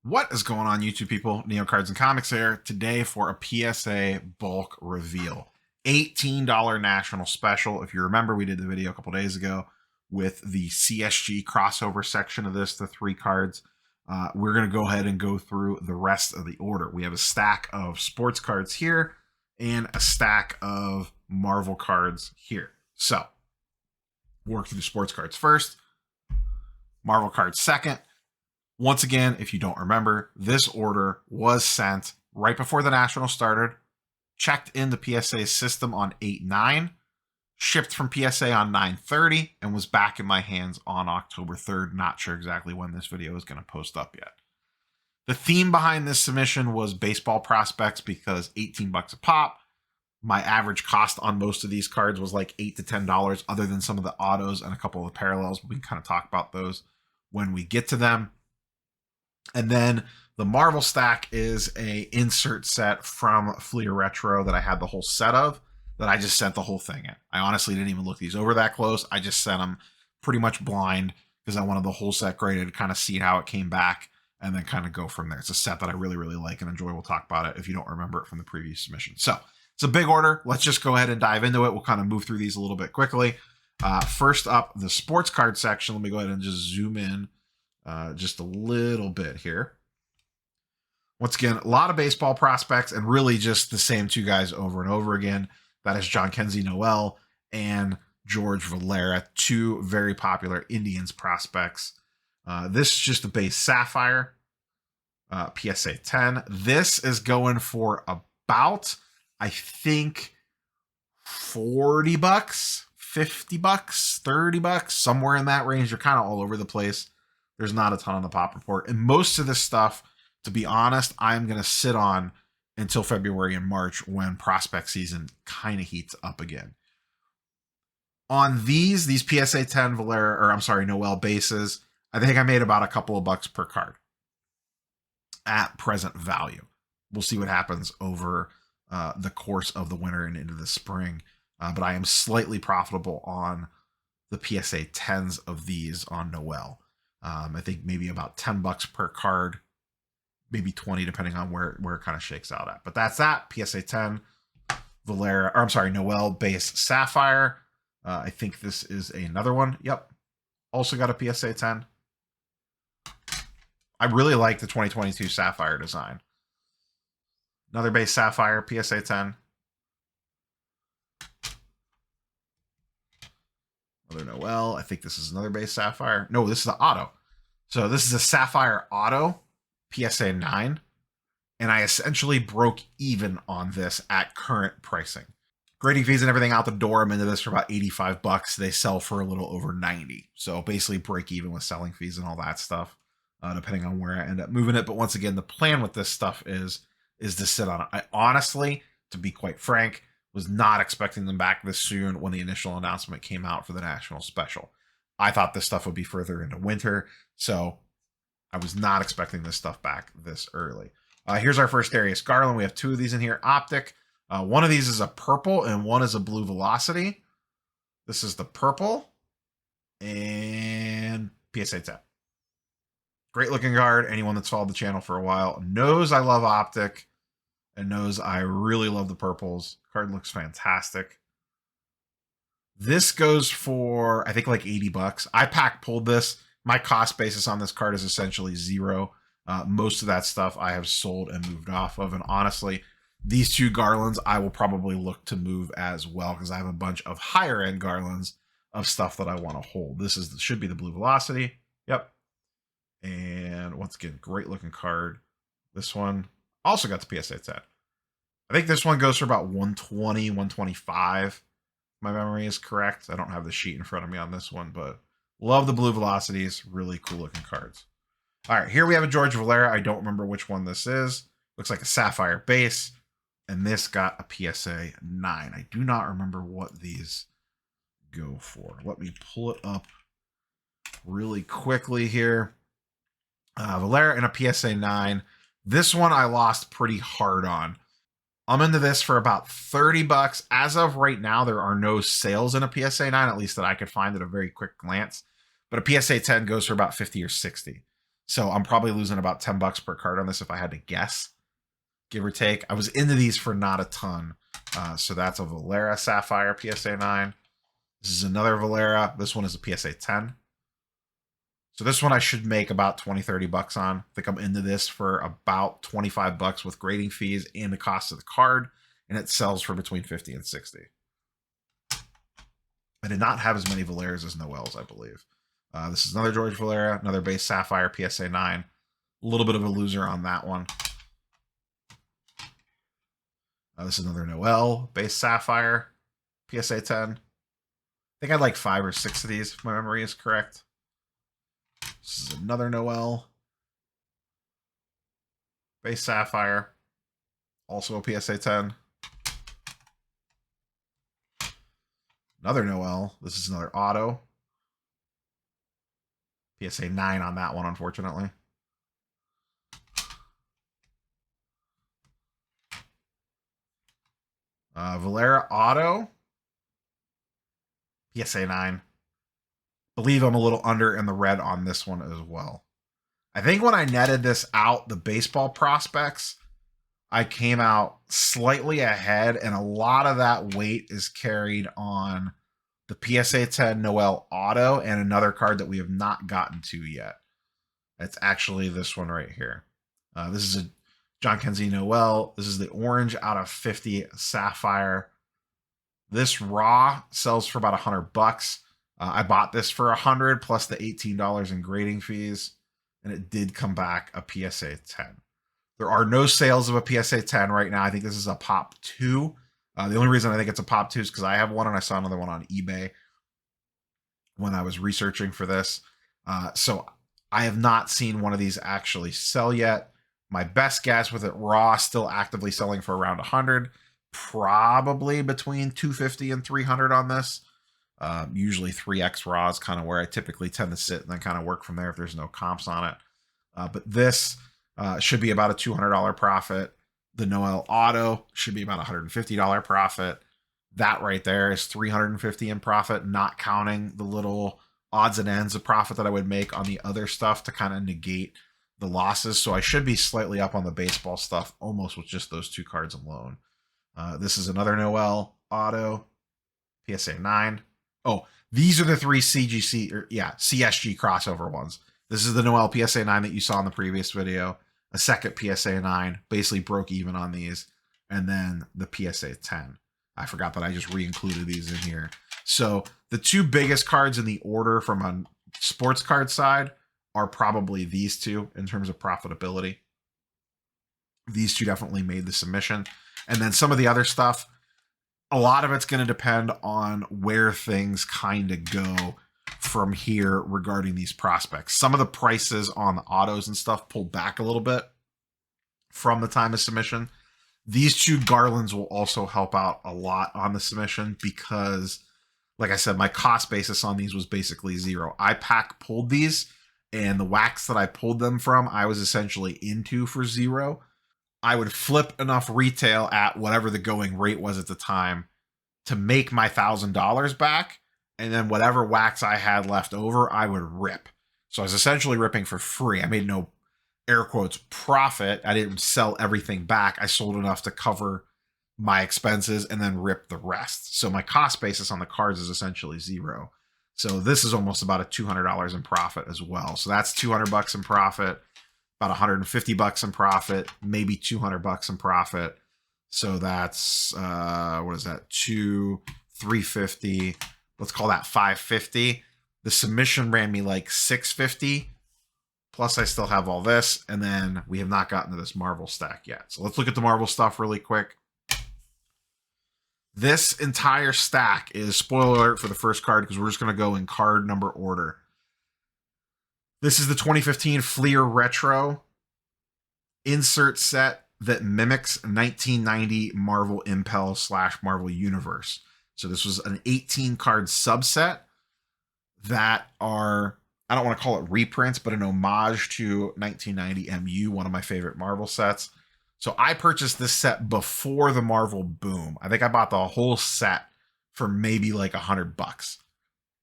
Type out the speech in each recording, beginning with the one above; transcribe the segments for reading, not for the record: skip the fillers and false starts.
What is going on, YouTube people? Neo Cards and Comics here today for a PSA bulk reveal. $18 national special. If you remember, we did the video a couple days ago with the CSG crossover section of this, the 3 cards. We're going to go ahead and go through the rest of the order. We have a stack of sports cards here and a stack of Marvel cards here. So, work through the sports cards first, Marvel cards second. Once again, if you don't remember, this order was sent right before the National started, checked in the PSA system on 8/9, shipped from PSA on 9/30, and was back in my hands on October 3rd. Not sure exactly when this video is going to post up yet. The theme behind this submission was baseball prospects because $18 a pop. My average cost on most of these cards was like $8 to $10, other than some of the autos and a couple of the parallels. We can kind of talk about those when we get to them. And then the Marvel stack is a insert set from Fleer Retro that I had the whole set of, that I just sent the whole thing in. I honestly didn't even look these over that close. I just sent them pretty much blind because I wanted the whole set graded to kind of see how it came back and then kind of go from there. It's a set that I really, really like and enjoy. We'll talk about it if you don't remember it from the previous submission. So it's a big order. Let's just go ahead and dive into it. We'll kind of move through these a little bit quickly. First up, the sports card section. Let me go ahead and just zoom in just a little bit here. Once again, a lot of baseball prospects and really just the same 2 guys over and over again. That is John Kenzie Noel and George Valera, 2 very popular Indians prospects. This is just a base Sapphire, PSA 10. This is going for about, I think, $40, $50, $30, somewhere in that range. You're kind of all over the place. There's not a ton on the pop report. And most of this stuff, to be honest, I'm going to sit on until February and March when prospect season kind of heats up again. On these PSA 10 Noel bases, I think I made about a couple of bucks per card at present value. We'll see what happens over the course of the winter and into the spring. But I am slightly profitable on the PSA 10s of these on Noel. I think maybe about $10 per card, maybe 20 depending on where it kind of shakes out at. But that's that. PSA 10 Noel base Sapphire. I think this is another one. Yep. Also got a PSA 10. I really like the 2022 Sapphire design. Another base Sapphire, PSA 10. Another Noel. I think this is another base Sapphire. No, this is the auto. So this is a Sapphire auto, PSA 9. And I essentially broke even on this at current pricing. Grading fees and everything out the door. I'm into this for about $85. They sell for a little over 90. So basically break even with selling fees and all that stuff, depending on where I end up moving it. But once again, the plan with this stuff is to sit on it. I honestly, to be quite frank, was not expecting them back this soon when the initial announcement came out for the national special. I thought this stuff would be further into winter, so I was not expecting this stuff back this early. Here's our first Darius Garland. We have 2 of these in here. Optic. One of these is a purple and one is a blue Velocity. This is the purple and PSA 10. Great looking card. Anyone that's followed the channel for a while knows I love Optic and knows I really love the purples. Card looks fantastic. This goes for, I think, like $80. I pack pulled this. My cost basis on this card is essentially 0. Most of that stuff I have sold and moved off of. And honestly, these 2 Garlands I will probably look to move as well because I have a bunch of higher end Garlands of stuff that I want to hold. This should be the blue Velocity. Yep. And once again, great looking card. This one also got the PSA 10. I think this one goes for about 120, 125. My memory is correct. I don't have the sheet in front of me on this one, but love the blue Velocities. Really cool looking cards. All right, here we have a George Valera. I don't remember which one this is. Looks like a Sapphire base. And this got a PSA 9. I do not remember what these go for. Let me pull it up really quickly here. Valera and a PSA 9. This one I lost pretty hard on. I'm into this for about $30. As of right now, there are no sales in a PSA 9, at least that I could find at a very quick glance. But a PSA 10 goes for about 50 or 60. So I'm probably losing about 10 bucks per card on this if I had to guess, give or take. I was into these for not a ton. So that's a Valera Sapphire PSA 9. This is another Valera. This one is a PSA 10. So this one I should make about 20, 30 bucks on. I think I'm into this for about 25 bucks with grading fees and the cost of the card. And it sells for between 50 and 60. I did not have as many Valeras as Noels, I believe. This is another George Valera, another base Sapphire PSA 9. A little bit of a loser on that one. This is another Noel base Sapphire PSA 10. I think I had like 5 or 6 of these, if my memory is correct. This is another Noel base Sapphire, also a PSA 10. Another Noel. This is another auto. PSA 9 on that one, unfortunately. Valera auto. PSA 9. Believe I'm a little under in the red on this one as well. I think when I netted this out, the baseball prospects, I came out slightly ahead, and a lot of that weight is carried on the PSA 10 Noel Auto and another card that we have not gotten to yet. It's actually this one right here. This is a John Kenzie Noel. This is the orange out of 50 Sapphire. This raw sells for about 100 bucks. I bought this for 100 plus the $18 in grading fees, and it did come back a PSA 10. There are no sales of a PSA 10 right now. I think this is a Pop 2. The only reason I think it's a Pop 2 is because I have one and I saw another one on eBay when I was researching for this. So I have not seen one of these actually sell yet. My best guess with it raw, still actively selling for around 100, probably between 250 and 300 on this. Usually 3X raw is kind of where I typically tend to sit and then kind of work from there if there's no comps on it. But this should be about a $200 profit. The Noel Auto should be about a $150 profit. That right there is $350 in profit, not counting the little odds and ends of profit that I would make on the other stuff to kind of negate the losses. So I should be slightly up on the baseball stuff almost with just those 2 cards alone. This is another Noel Auto, PSA 9. Oh, these are the 3 CSG crossover ones. This is the Noel PSA 9 that you saw in the previous video. A second PSA 9, basically broke even on these. And then the PSA 10. I forgot that I just re-included these in here. So the 2 biggest cards in the order from a sports card side are probably these 2 in terms of profitability. These 2 definitely made the submission. And then some of the other stuff, a lot of it's going to depend on where things kind of go from here regarding these prospects. Some of the prices on the autos and stuff pulled back a little bit from the time of submission. These 2 Garlands will also help out a lot on the submission because, like I said, my cost basis on these was basically 0. iPack pulled these, and the wax that I pulled them from, I was essentially into for 0. I would flip enough retail at whatever the going rate was at the time to make my $1,000 back. And then whatever wax I had left over, I would rip. So I was essentially ripping for free. I made no, air quotes, profit. I didn't sell everything back. I sold enough to cover my expenses and then rip the rest. So my cost basis on the cards is essentially 0. So this is almost about a $200 in profit as well. So that's 200 bucks in profit, about 150 bucks in profit, maybe 200 bucks in profit. So that's, what is that? 350. Let's call that 550. The submission ran me like 650. Plus I still have all this. And then we have not gotten to this Marvel stack yet. So let's look at the Marvel stuff really quick. This entire stack is, spoiler alert for the first card, because we're just going to go in card number order. This is the 2015 Fleer Retro insert set that mimics 1990 Marvel Impel / Marvel Universe. So this was an 18 card subset that are, I don't want to call it reprints, but an homage to 1990 MU, one of my favorite Marvel sets. So I purchased this set before the Marvel boom. I think I bought the whole set for maybe like $100.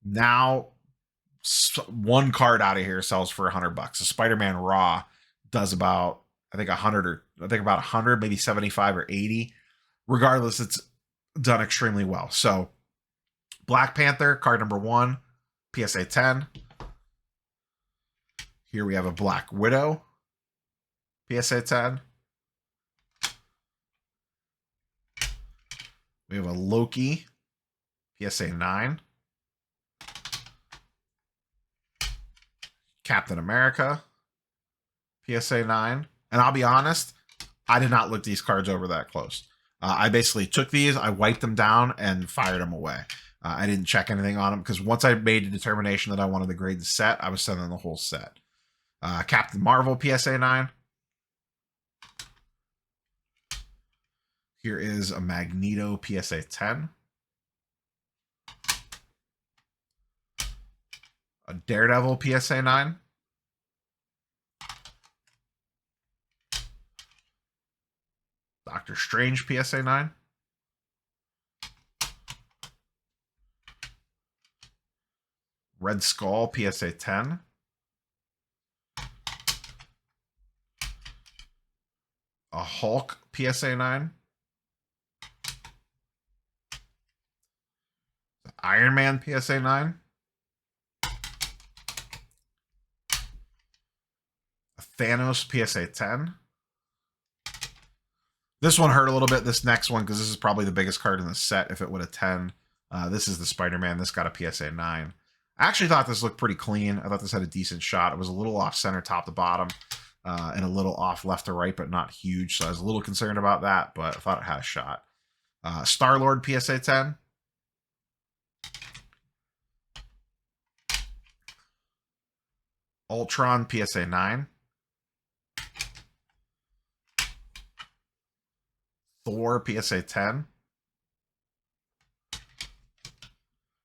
Now one card out of here sells for $100. The Spider-Man Raw does about, I think 100 or I think about 100, maybe 75 or 80. Regardless, it's done extremely well. So Black Panther, card number 1, PSA 10. Here we have a Black Widow, PSA 10. We have a Loki, PSA 9. Captain America, PSA 9. And I'll be honest, I did not look these cards over that close. I basically took these, I wiped them down, and fired them away. I didn't check anything on them because once I made a determination that I wanted to grade the set, I was sending the whole set. Captain Marvel, PSA 9. Here is a Magneto, PSA 10. A Daredevil, PSA 9. Doctor Strange, PSA 9. Red Skull, PSA 10. A Hulk, PSA 9. Iron Man, PSA 9. A Thanos, PSA 10. This one hurt a little bit, this next one, because this is probably the biggest card in the set if it would have 10. This is the Spider-Man. This got a PSA 9. I actually thought this looked pretty clean. I thought this had a decent shot. It was a little off center, top to bottom, and a little off left to right, but not huge. So I was a little concerned about that, but I thought it had a shot. Star-Lord, PSA 10. Ultron, PSA 9. Thor, PSA 10.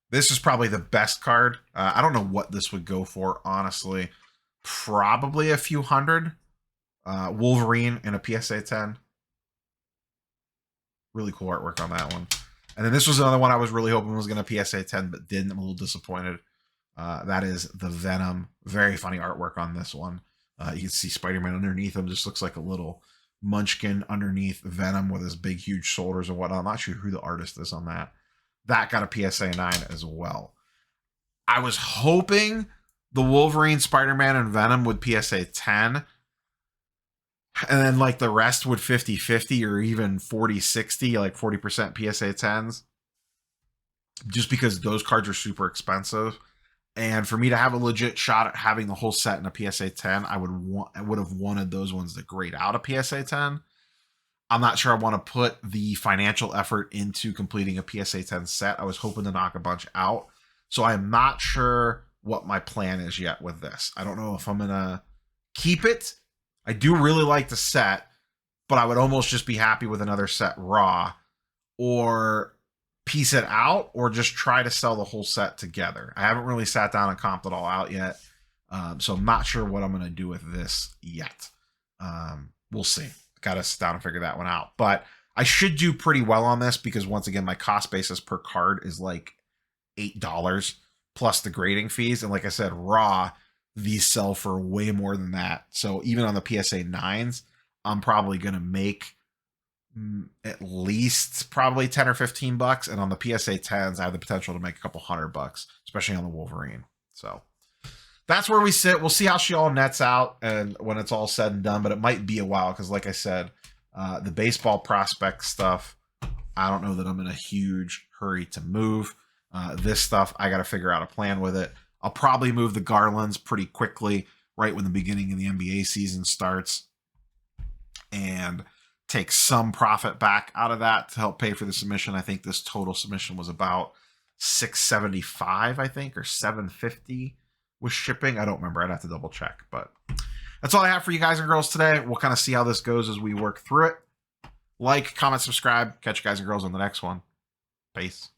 This is probably the best card. I don't know what this would go for, honestly. Probably a few hundred. Wolverine in a PSA 10. Really cool artwork on that one. And then this was another one I was really hoping was going to PSA 10, but didn't. I'm a little disappointed. That is the Venom. Very funny artwork on this one. You can see Spider-Man underneath him. Just looks like a little munchkin underneath Venom with his big, huge shoulders and whatnot. I'm not sure who the artist is on that. That got a PSA 9 as well. I was hoping the Wolverine, Spider-Man, and Venom would PSA 10. And then like the rest would 50-50 or even 40-60, like 40% PSA 10s. Just because those cards are super expensive. And for me to have a legit shot at having the whole set in a PSA 10, I would have wanted those ones to grade out a PSA 10. I'm not sure I want to put the financial effort into completing a PSA 10 set. I was hoping to knock a bunch out. So I'm not sure what my plan is yet with this. I don't know if I'm going to keep it. I do really like the set, but I would almost just be happy with another set raw, or piece it out, or just try to sell the whole set together. I haven't really sat down and comped it all out yet. So I'm not sure what I'm going to do with this yet. We'll see. Got to sit down and figure that one out. But I should do pretty well on this because, once again, my cost basis per card is like $8 plus the grading fees. And like I said, raw, these sell for way more than that. So even on the PSA 9s, I'm probably going to make at least probably 10 or 15 bucks. And on the PSA 10s, I have the potential to make a couple $100, especially on the Wolverine. So that's where we sit. We'll see how she all nets out and when it's all said and done, but it might be a while because, like I said, the baseball prospect stuff, I don't know that I'm in a huge hurry to move. This stuff, I got to figure out a plan with it. I'll probably move the Garlands pretty quickly, right when the beginning of the NBA season starts, and take some profit back out of that to help pay for the submission. I think this total submission was about $675, I think, or $750 with shipping. I don't remember. I'd have to double check, but that's all I have for you guys and girls today. We'll kind of see how this goes as we work through it. Like, comment, subscribe. Catch you guys and girls on the next one. Peace.